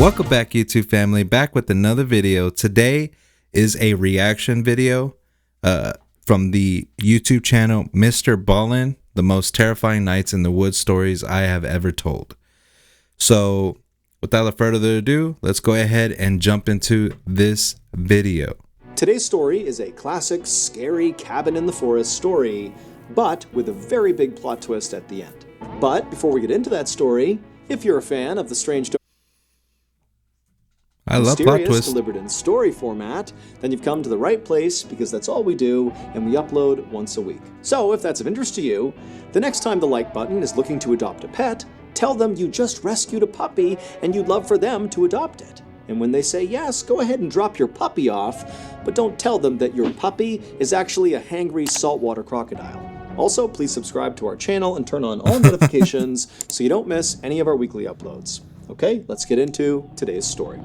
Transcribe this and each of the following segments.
Welcome back, YouTube family, back with another video. Today is a reaction video from the YouTube channel Mr. Ballin, the most terrifying nights in the woods stories I have ever told. So without further ado, let's go ahead and jump into this video. Today's story is a classic scary cabin in the forest story, but with a very big plot twist at the end. But before we get into that story, if you're a fan of the strange I love plot twists delivered in story format, then you've come to the right place, because that's all we do, and we upload once a week. So if that's of interest to you, the next time the like button is looking to adopt a pet, tell them you just rescued a puppy and you'd love for them to adopt it. And when they say yes, go ahead and drop your puppy off, but don't tell them that your puppy is actually a hangry saltwater crocodile. Also, please subscribe to our channel and turn on all notifications so you don't miss any of our weekly uploads. Okay, let's get into today's story.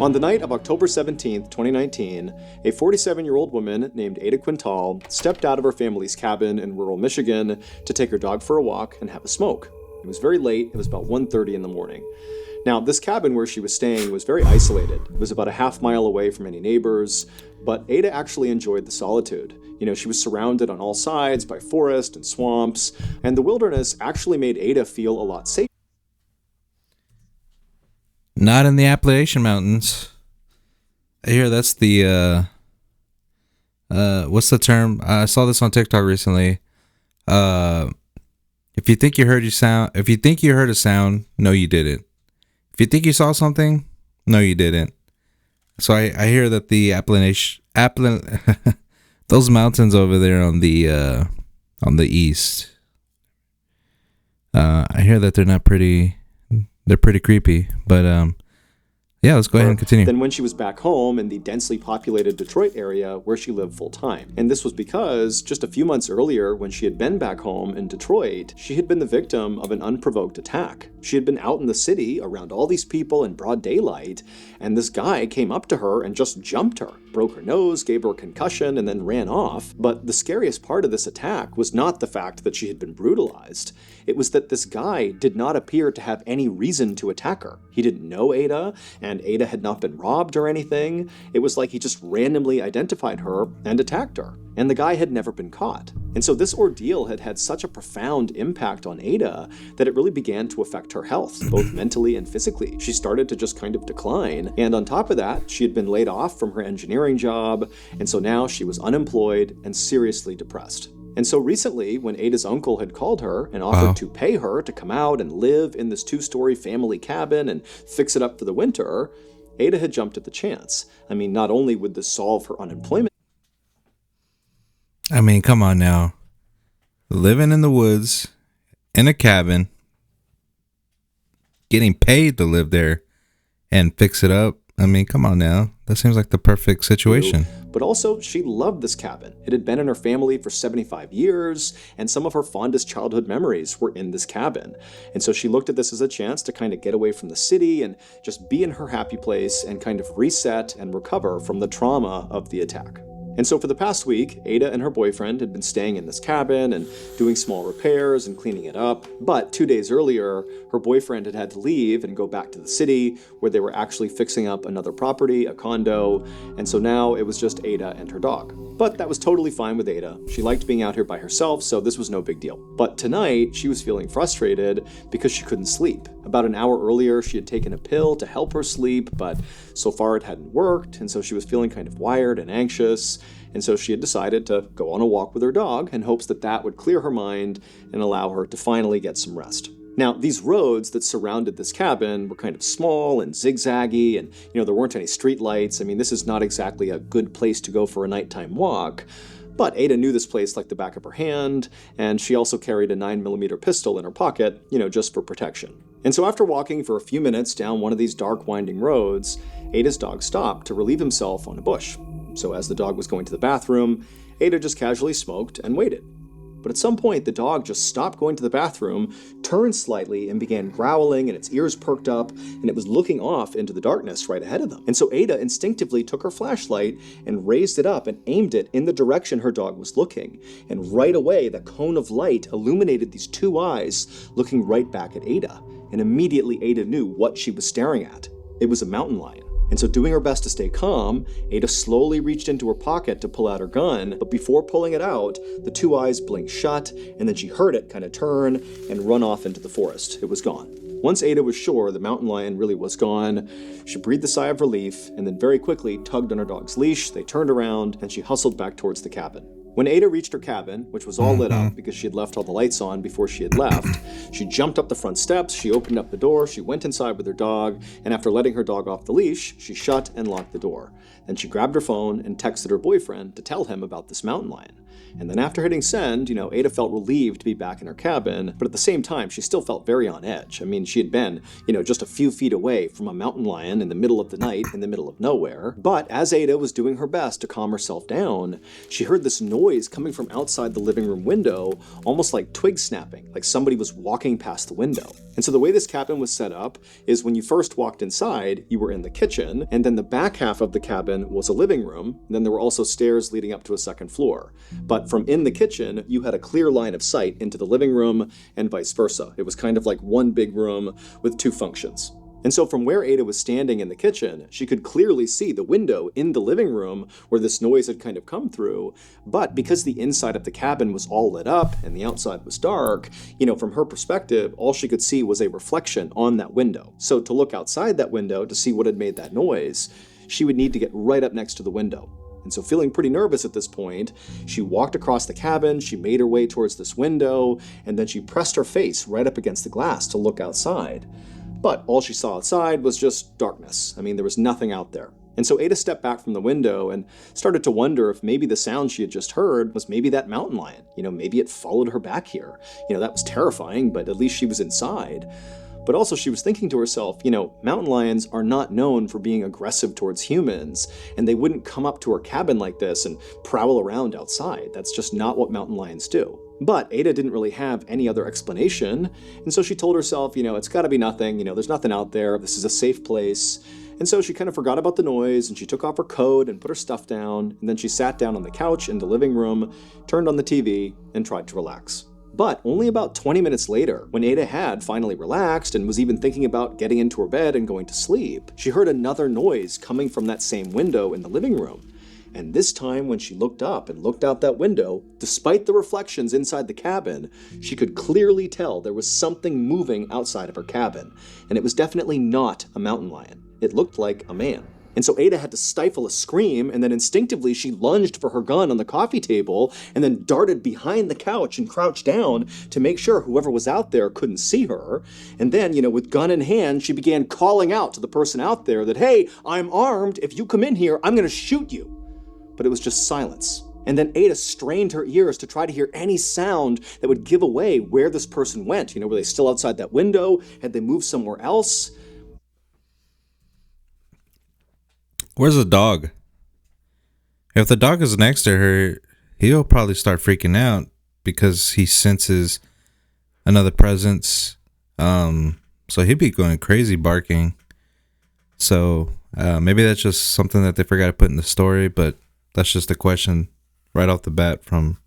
On the night of October 17th, 2019, a 47-year-old woman named Ada Quintal stepped out of her family's cabin in rural Michigan to take her dog for a walk and have a smoke. It was very late, it was about 1:30 in the morning. Now, this cabin where she was staying was very isolated. It was about a half-mile away from any neighbors, but Ada actually enjoyed the solitude. You know, she was surrounded on all sides by forest and swamps, and the wilderness actually made Ada feel a lot safer. Not in the Appalachian Mountains. I hear that's the what's the term? I saw this on TikTok recently. If you think you heard a sound, no you didn't. If you think you saw something, no you didn't. So I hear that the those mountains over there on the east, I hear that they're pretty creepy, but yeah, let's go ahead and continue. Than when she was back home in the densely populated Detroit area where she lived full-time. And this was because just a few months earlier, when she had been back home in Detroit, she had been the victim of an unprovoked attack. She had been out in the city around all these people in broad daylight, and this guy came up to her and just jumped her, broke her nose, gave her a concussion, and then ran off. But the scariest part of this attack was not the fact that she had been brutalized. It was that this guy did not appear to have any reason to attack her. He didn't know Ada, and Ada had not been robbed or anything. It was like he just randomly identified her and attacked her. And the guy had never been caught. And so this ordeal had had such a profound impact on Ada that it really began to affect her health, both mentally and physically. She started to just kind of decline. And on top of that, she had been laid off from her engineering job. And so now she was unemployed and seriously depressed. And so recently, when Ada's uncle had called her and offered to pay her to come out and live in this 2-story family cabin and fix it up for the winter, Ada had jumped at the chance. I mean, not only would this solve her unemployment. I mean, come on now. Living in the woods, in a cabin, getting paid to live there and fix it up. I mean, come on now. That seems like the perfect situation. But also, she loved this cabin. It had been in her family for 75 years, and some of her fondest childhood memories were in this cabin. And so she looked at this as a chance to kind of get away from the city and just be in her happy place and kind of reset and recover from the trauma of the attack. And so for the past week, Ada and her boyfriend had been staying in this cabin and doing small repairs and cleaning it up. But 2 days earlier, her boyfriend had had to leave and go back to the city where they were actually fixing up another property, a condo. And so now it was just Ada and her dog. But that was totally fine with Ada. She liked being out here by herself, so this was no big deal. But tonight, she was feeling frustrated because she couldn't sleep. About an hour earlier, she had taken a pill to help her sleep, but so far it hadn't worked, and so she was feeling kind of wired and anxious. And so she had decided to go on a walk with her dog in hopes that that would clear her mind and allow her to finally get some rest. Now, these roads that surrounded this cabin were kind of small and zigzaggy, and there weren't any street lights. I mean, this is not exactly a good place to go for a nighttime walk. But Ada knew this place like the back of her hand, and she also carried a 9mm pistol in her pocket, just for protection. And so after walking for a few minutes down one of these dark winding roads, Ada's dog stopped to relieve himself on a bush. So as the dog was going to the bathroom, Ada just casually smoked and waited. But at some point, the dog just stopped going to the bathroom, turned slightly, and began growling, and its ears perked up, and it was looking off into the darkness right ahead of them. And so Ada instinctively took her flashlight and raised it up and aimed it in the direction her dog was looking. And right away, the cone of light illuminated these two eyes looking right back at Ada. And immediately Ada knew what she was staring at. It was a mountain lion. And so, doing her best to stay calm, Ada slowly reached into her pocket to pull out her gun, but before pulling it out, the two eyes blinked shut, and then she heard it kind of turn and run off into the forest. It was gone. Once Ada was sure the mountain lion really was gone, she breathed a sigh of relief, and then very quickly tugged on her dog's leash. They turned around, and she hustled back towards the cabin. When Ada reached her cabin, which was all lit up because she had left all the lights on before she had left, she jumped up the front steps, she opened up the door, she went inside with her dog, and after letting her dog off the leash, she shut and locked the door. Then she grabbed her phone and texted her boyfriend to tell him about this mountain lion. And then after hitting send, Ada felt relieved to be back in her cabin, but at the same time, she still felt very on edge. I mean, she had been, just a few feet away from a mountain lion in the middle of the night, in the middle of nowhere. But as Ada was doing her best to calm herself down, she heard this noise coming from outside the living room window, almost like twig snapping, like somebody was walking past the window. And so the way this cabin was set up is when you first walked inside, you were in the kitchen, and then the back half of the cabin was a living room, and then there were also stairs leading up to a second floor. But from in the kitchen, you had a clear line of sight into the living room and vice versa. It was kind of like one big room with two functions. And so from where Ada was standing in the kitchen, she could clearly see the window in the living room where this noise had kind of come through. But because the inside of the cabin was all lit up and the outside was dark, from her perspective, all she could see was a reflection on that window. So to look outside that window to see what had made that noise, she would need to get right up next to the window. And so feeling pretty nervous at this point, she walked across the cabin, she made her way towards this window, and then she pressed her face right up against the glass to look outside. But all she saw outside was just darkness. I mean, there was nothing out there. And so Ada stepped back from the window and started to wonder if maybe the sound she had just heard was maybe that mountain lion. Maybe it followed her back here. That was terrifying, but at least she was inside. But also she was thinking to herself, mountain lions are not known for being aggressive towards humans, and they wouldn't come up to her cabin like this and prowl around outside. That's just not what mountain lions do. But Ada didn't really have any other explanation, and so she told herself, it's gotta be nothing, there's nothing out there, this is a safe place. And so she kind of forgot about the noise, and she took off her coat and put her stuff down, and then she sat down on the couch in the living room, turned on the TV, and tried to relax. But only about 20 minutes later, when Ada had finally relaxed and was even thinking about getting into her bed and going to sleep, she heard another noise coming from that same window in the living room. And this time, when she looked up and looked out that window, despite the reflections inside the cabin, she could clearly tell there was something moving outside of her cabin. And it was definitely not a mountain lion. It looked like a man. And so Ada had to stifle a scream, and then instinctively she lunged for her gun on the coffee table and then darted behind the couch and crouched down to make sure whoever was out there couldn't see her. And then, with gun in hand, she began calling out to the person out there that, hey, I'm armed. If you come in here, I'm going to shoot you. But it was just silence. And then Ada strained her ears to try to hear any sound that would give away where this person went. Were they still outside that window? Had they moved somewhere else? Where's the dog? If the dog is next to her, he'll probably start freaking out because he senses another presence. So he'd be going crazy barking. So maybe that's just something that they forgot to put in the story, but that's just a question right off the bat from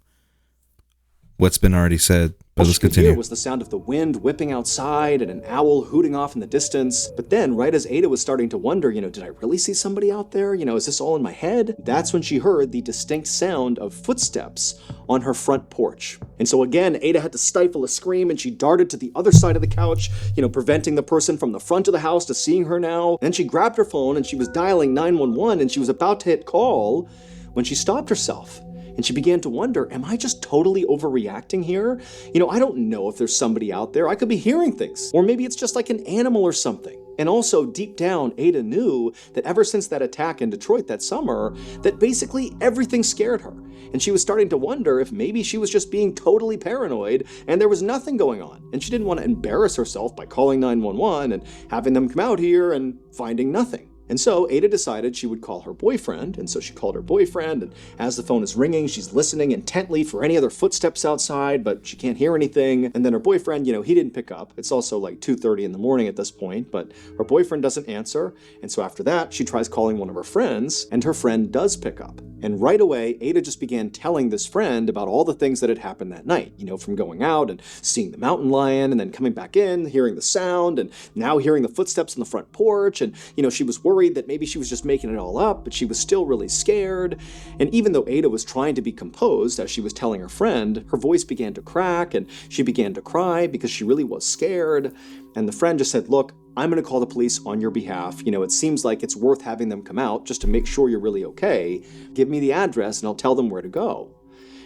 what's been already said. But let's continue. All she could hear was the sound of the wind whipping outside and an owl hooting off in the distance. But then, right as Ada was starting to wonder, did I really see somebody out there? Is this all in my head? That's when she heard the distinct sound of footsteps on her front porch. And so again, Ada had to stifle a scream, and she darted to the other side of the couch, preventing the person from the front of the house to seeing her now. Then she grabbed her phone and she was dialing 911, and she was about to hit call when she stopped herself. And she began to wonder, am I just totally overreacting here? I don't know if there's somebody out there. I could be hearing things. Or maybe it's just like an animal or something. And also, deep down, Ada knew that ever since that attack in Detroit that summer, that basically everything scared her. And she was starting to wonder if maybe she was just being totally paranoid and there was nothing going on. And she didn't want to embarrass herself by calling 911 and having them come out here and finding nothing. And so Ada decided she would call her boyfriend, and so she called her boyfriend, and as the phone is ringing, she's listening intently for any other footsteps outside, but she can't hear anything. And then her boyfriend, he didn't pick up. It's also like 2:30 in the morning at this point, but her boyfriend doesn't answer. And so after that, she tries calling one of her friends, and her friend does pick up. And right away, Ada just began telling this friend about all the things that had happened that night, from going out and seeing the mountain lion, and then coming back in, hearing the sound, and now hearing the footsteps on the front porch. And, she was worried that maybe she was just making it all up, but she was still really scared. And even though Ada was trying to be composed as she was telling her friend, her voice began to crack, and she began to cry because she really was scared. And the friend just said, "Look, I'm going to call the police on your behalf. It seems like it's worth having them come out just to make sure you're really okay. Give me the address and I'll tell them where to go."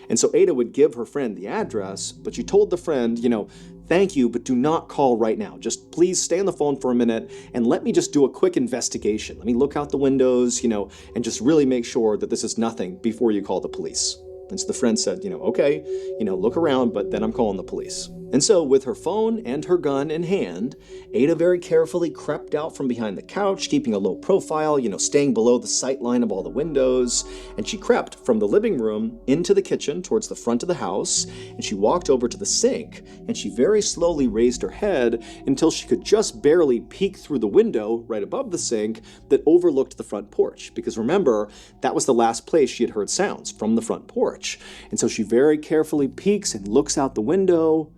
And so Ada would give her friend the address, but she told the friend, "Thank you, but do not call right now. Just please stay on the phone for a minute and let me just do a quick investigation. Let me look out the windows, and just really make sure that this is nothing before you call the police." And so the friend said, "Okay, look around, but then I'm calling the police." And so with her phone and her gun in hand, Ada very carefully crept out from behind the couch, keeping a low profile, staying below the sight line of all the windows. And she crept from the living room into the kitchen towards the front of the house, and she walked over to the sink, and she very slowly raised her head until she could just barely peek through the window right above the sink that overlooked the front porch. Because remember, that was the last place she had heard sounds, from the front porch. And so she very carefully peeks and looks out the window,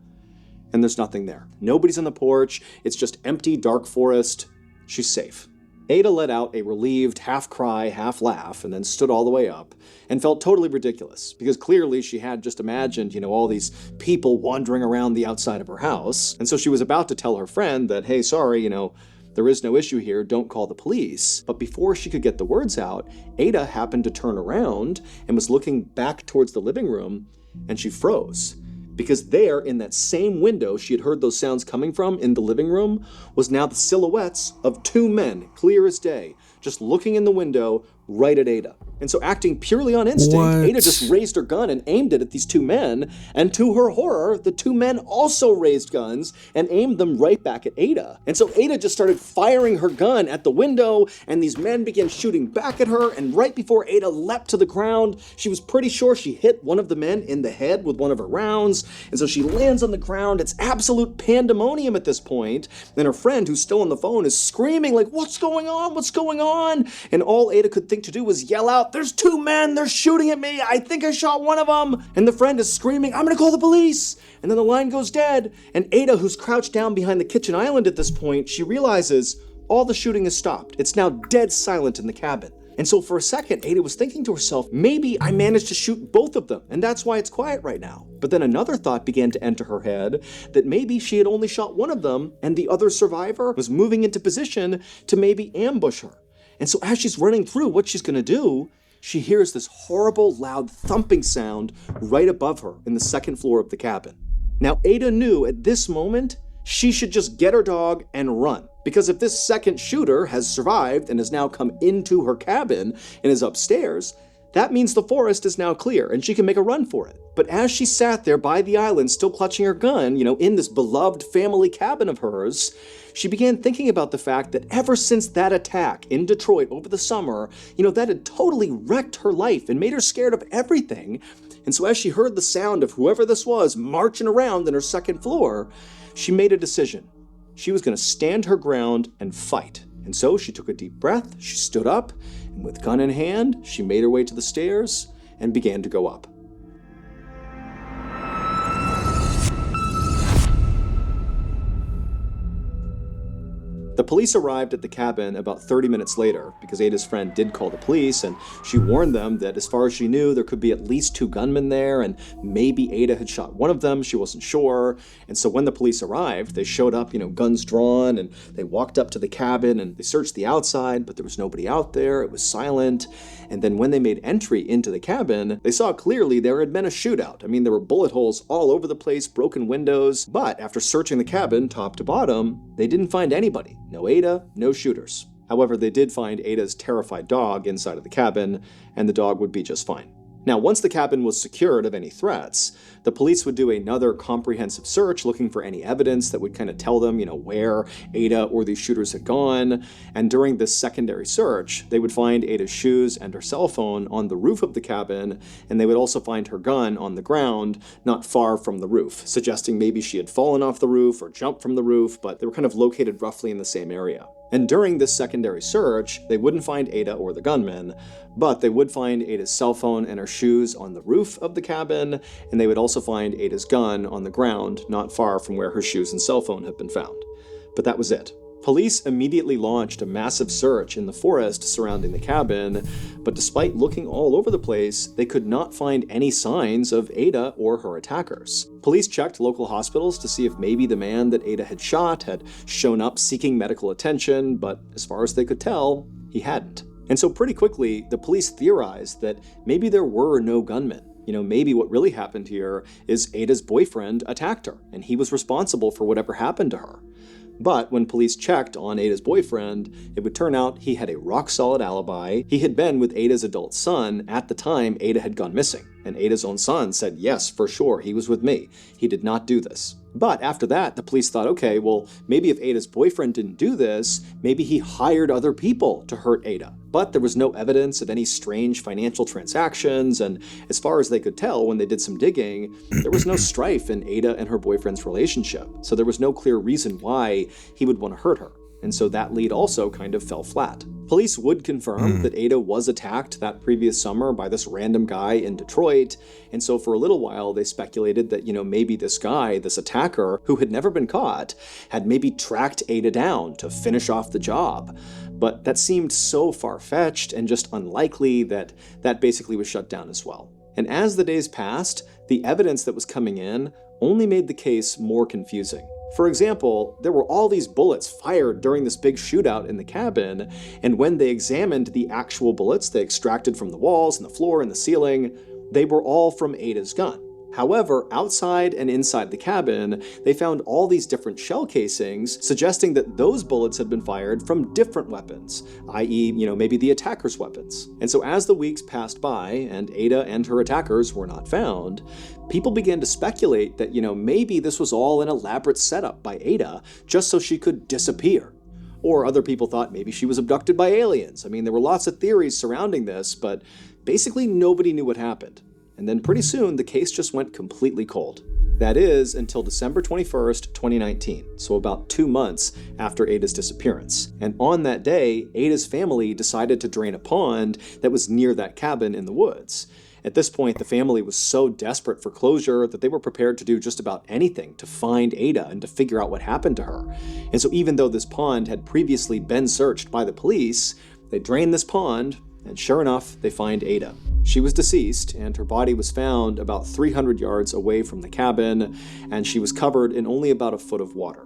and there's nothing there. Nobody's on the porch. It's just empty, dark forest. She's safe. Ada let out a relieved half cry, half laugh, and then stood all the way up and felt totally ridiculous because clearly she had just imagined, all these people wandering around the outside of her house. And so she was about to tell her friend that, "Hey, sorry, there is no issue here, don't call the police." But before she could get the words out, Ada happened to turn around and was looking back towards the living room, and she froze. Because there, in that same window she had heard those sounds coming from in the living room, was now the silhouettes of two men, clear as day, just looking in the window right at Ada. And so acting purely on instinct, Ada just raised her gun and aimed it at these two men, and to her horror, the two men also raised guns and aimed them right back at Ada. And so Ada just started firing her gun at the window, and these men began shooting back at her, and right before Ada leapt to the ground, she was pretty sure she hit one of the men in the head with one of her rounds, and so she lands on the ground. It's absolute pandemonium at this point, and her friend, who's still on the phone, is screaming like, "What's going on? What's going on?" And all Ada could think to do was yell out, "There's two men, they're shooting at me, I think I shot one of them." And the friend is screaming, "I'm gonna call the police." And then the line goes dead, and Ada, who's crouched down behind the kitchen island at this point, she realizes all the shooting has stopped. It's now dead silent in the cabin. And so for a second, Ada was thinking to herself, maybe I managed to shoot both of them, and that's why it's quiet right now. But then another thought began to enter her head, that maybe she had only shot one of them, and the other survivor was moving into position to maybe ambush her. And so as she's running through what she's gonna do, she hears this horrible, loud thumping sound right above her in the second floor of the cabin. Now, Ada knew at this moment she should just get her dog and run. Because if this second shooter has survived and has now come into her cabin and is upstairs, that means the forest is now clear and she can make a run for it. But as she sat there by the island, still clutching her gun, in this beloved family cabin of hers, she began thinking about the fact that ever since that attack in Detroit over the summer, that had totally wrecked her life and made her scared of everything. And so as she heard the sound of whoever this was marching around in her second floor, she made a decision. She was going to stand her ground and fight. And so she took a deep breath, she stood up, and with gun in hand, she made her way to the stairs and began to go up. The police arrived at the cabin about 30 minutes later because Ada's friend did call the police, and she warned them that as far as she knew, there could be at least two gunmen there, and maybe Ada had shot one of them, she wasn't sure. And so when the police arrived, they showed up, guns drawn, and they walked up to the cabin and they searched the outside, but there was nobody out there, it was silent. And then when they made entry into the cabin, they saw clearly there had been a shootout. I mean, there were bullet holes all over the place, broken windows, but after searching the cabin top to bottom, they didn't find anybody. No Ada, no shooters. However, they did find Ada's terrified dog inside of the cabin, and the dog would be just fine. Now, once the cabin was secured of any threats, the police would do another comprehensive search looking for any evidence that would kind of tell them, where Ada or these shooters had gone. And during this secondary search, they would find Ada's shoes and her cell phone on the roof of the cabin, and they would also find her gun on the ground not far from the roof, suggesting maybe she had fallen off the roof or jumped from the roof, but they were kind of located roughly in the same area. And during this secondary search, they wouldn't find Ada or the gunman, but they would find Ada's cell phone and her shoes on the roof of the cabin, and they would also find Ada's gun on the ground not far from where her shoes and cell phone had been found. But that was it. Police immediately launched a massive search in the forest surrounding the cabin, but despite looking all over the place, they could not find any signs of Ada or her attackers. Police checked local hospitals to see if maybe the man that Ada had shot had shown up seeking medical attention, but as far as they could tell, he hadn't. And so pretty quickly, the police theorized that maybe there were no gunmen. Maybe what really happened here is Ada's boyfriend attacked her, and he was responsible for whatever happened to her. But when police checked on Ada's boyfriend, it would turn out he had a rock-solid alibi. He had been with Ada's adult son at the time Ada had gone missing, and Ada's own son said, yes, for sure, he was with me. He did not do this. But after that, the police thought, okay, well, maybe if Ada's boyfriend didn't do this, maybe he hired other people to hurt Ada. But there was no evidence of any strange financial transactions, and as far as they could tell when they did some digging, there was no strife in Ada and her boyfriend's relationship. So there was no clear reason why he would want to hurt her. And so that lead also kind of fell flat. Police would confirm that Ada was attacked that previous summer by this random guy in Detroit, and so for a little while they speculated that, maybe this guy, this attacker, who had never been caught, had maybe tracked Ada down to finish off the job. But that seemed so far-fetched and just unlikely that basically was shut down as well. And as the days passed, the evidence that was coming in only made the case more confusing. For example, there were all these bullets fired during this big shootout in the cabin, and when they examined the actual bullets they extracted from the walls and the floor and the ceiling, they were all from Ada's gun. However, outside and inside the cabin, they found all these different shell casings, suggesting that those bullets had been fired from different weapons, i.e., maybe the attacker's weapons. And so as the weeks passed by and Ada and her attackers were not found, people began to speculate that, maybe this was all an elaborate setup by Ada just so she could disappear. Or other people thought maybe she was abducted by aliens. I mean, there were lots of theories surrounding this, but basically nobody knew what happened. And then pretty soon, the case just went completely cold. That is, until December 21st, 2019, so about 2 months after Ada's disappearance. And on that day, Ada's family decided to drain a pond that was near that cabin in the woods. At this point, the family was so desperate for closure that they were prepared to do just about anything to find Ada and to figure out what happened to her. And so even though this pond had previously been searched by the police, they drained this pond, and sure enough, they find Ada. She was deceased, and her body was found about 300 yards away from the cabin, and she was covered in only about a foot of water.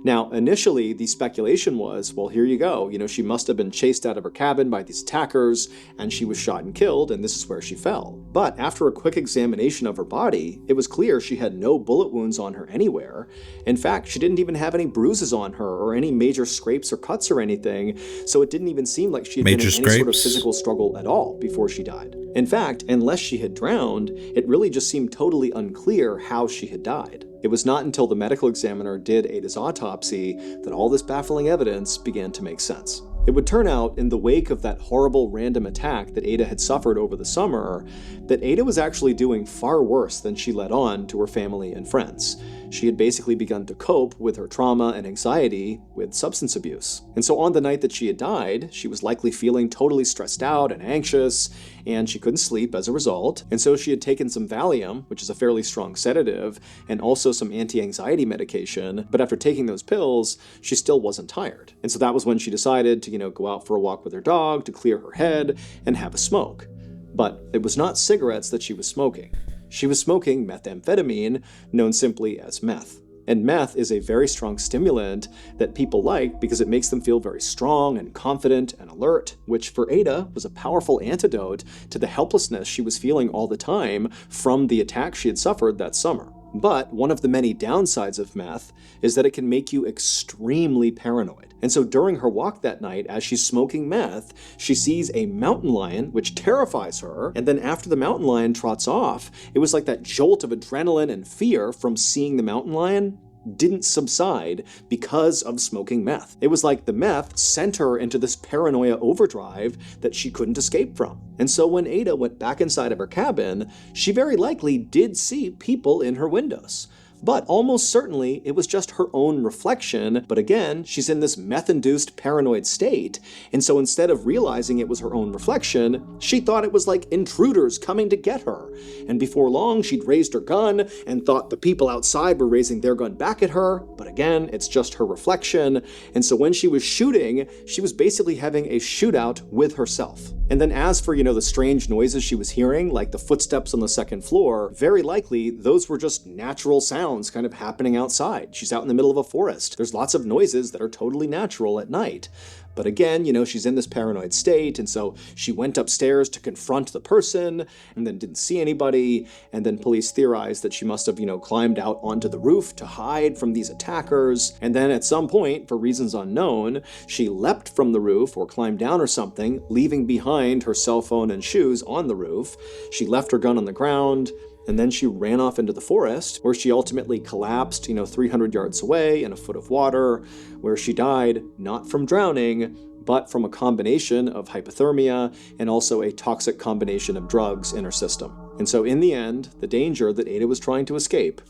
Now, initially, the speculation was, well, here you go. She must have been chased out of her cabin by these attackers, and she was shot and killed, and this is where she fell. But after a quick examination of her body, it was clear she had no bullet wounds on her anywhere. In fact, she didn't even have any bruises on her or any major scrapes or cuts or anything, so it didn't even seem like she had been in any sort of physical struggle at all before she died. In fact, unless she had drowned, it really just seemed totally unclear how she had died. It was not until the medical examiner did Ada's autopsy that all this baffling evidence began to make sense. It would turn out, in the wake of that horrible random attack that Ada had suffered over the summer, that Ada was actually doing far worse than she let on to her family and friends. She had basically begun to cope with her trauma and anxiety with substance abuse. And so on the night that she had died, she was likely feeling totally stressed out and anxious, and she couldn't sleep as a result. And so she had taken some Valium, which is a fairly strong sedative, and also some anti-anxiety medication, but after taking those pills, she still wasn't tired. And so that was when she decided to, go out for a walk with her dog, to clear her head, and have a smoke. But it was not cigarettes that she was smoking. She was smoking methamphetamine, known simply as meth. And meth is a very strong stimulant that people like because it makes them feel very strong and confident and alert, which for Ada was a powerful antidote to the helplessness she was feeling all the time from the attack she had suffered that summer. But one of the many downsides of meth is that it can make you extremely paranoid. And so during her walk that night, as she's smoking meth, she sees a mountain lion, which terrifies her. And then after the mountain lion trots off, it was like that jolt of adrenaline and fear from seeing the mountain lion didn't subside because of smoking meth. It was like the meth sent her into this paranoia overdrive that she couldn't escape from. And so when Ada went back inside of her cabin, she very likely did see people in her windows. But almost certainly it was just her own reflection. But again, she's in this meth-induced paranoid state. And so instead of realizing it was her own reflection, she thought it was like intruders coming to get her. And before long, she'd raised her gun and thought the people outside were raising their gun back at her. But again, it's just her reflection. And so when she was shooting, she was basically having a shootout with herself. And then as for, the strange noises she was hearing, like the footsteps on the second floor, very likely those were just natural sounds kind of happening outside. She's out in the middle of a forest. There's lots of noises that are totally natural at night. But again, she's in this paranoid state, and so she went upstairs to confront the person and then didn't see anybody. And then police theorized that she must have, climbed out onto the roof to hide from these attackers. And then at some point, for reasons unknown, she leapt from the roof or climbed down or something, leaving behind her cell phone and shoes on the roof. She left her gun on the ground. And then she ran off into the forest, where she ultimately collapsed, 300 yards away in a foot of water, where she died not from drowning, but from a combination of hypothermia and also a toxic combination of drugs in her system. And so in the end, the danger that Ada was trying to escape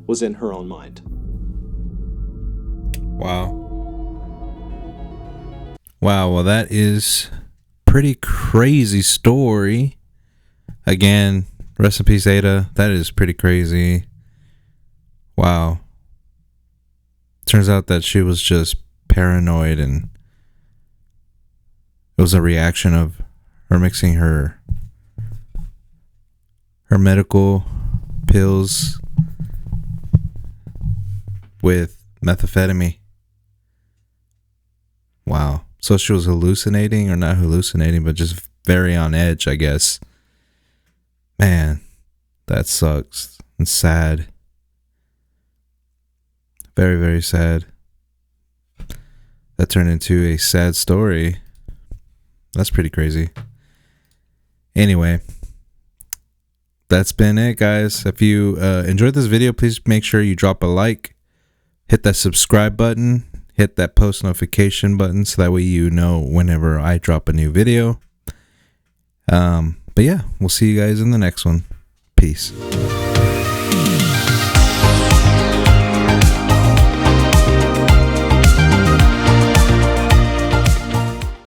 was in her own mind. Wow. Wow, well, that is pretty crazy story. Again, rest in peace, Ada. That is pretty crazy. Wow. Turns out that she was just paranoid, and it was a reaction of her mixing her medical pills with methamphetamine. Wow. So she was hallucinating, or not hallucinating, but just very on edge, I guess. Man, that sucks and sad. Very, very sad. That turned into a sad story. That's pretty crazy. Anyway, that's been it, guys. If you enjoyed this video, please make sure you drop a like, hit that subscribe button, hit that post notification button so that way you know whenever I drop a new video. But yeah, we'll see you guys in the next one. Peace.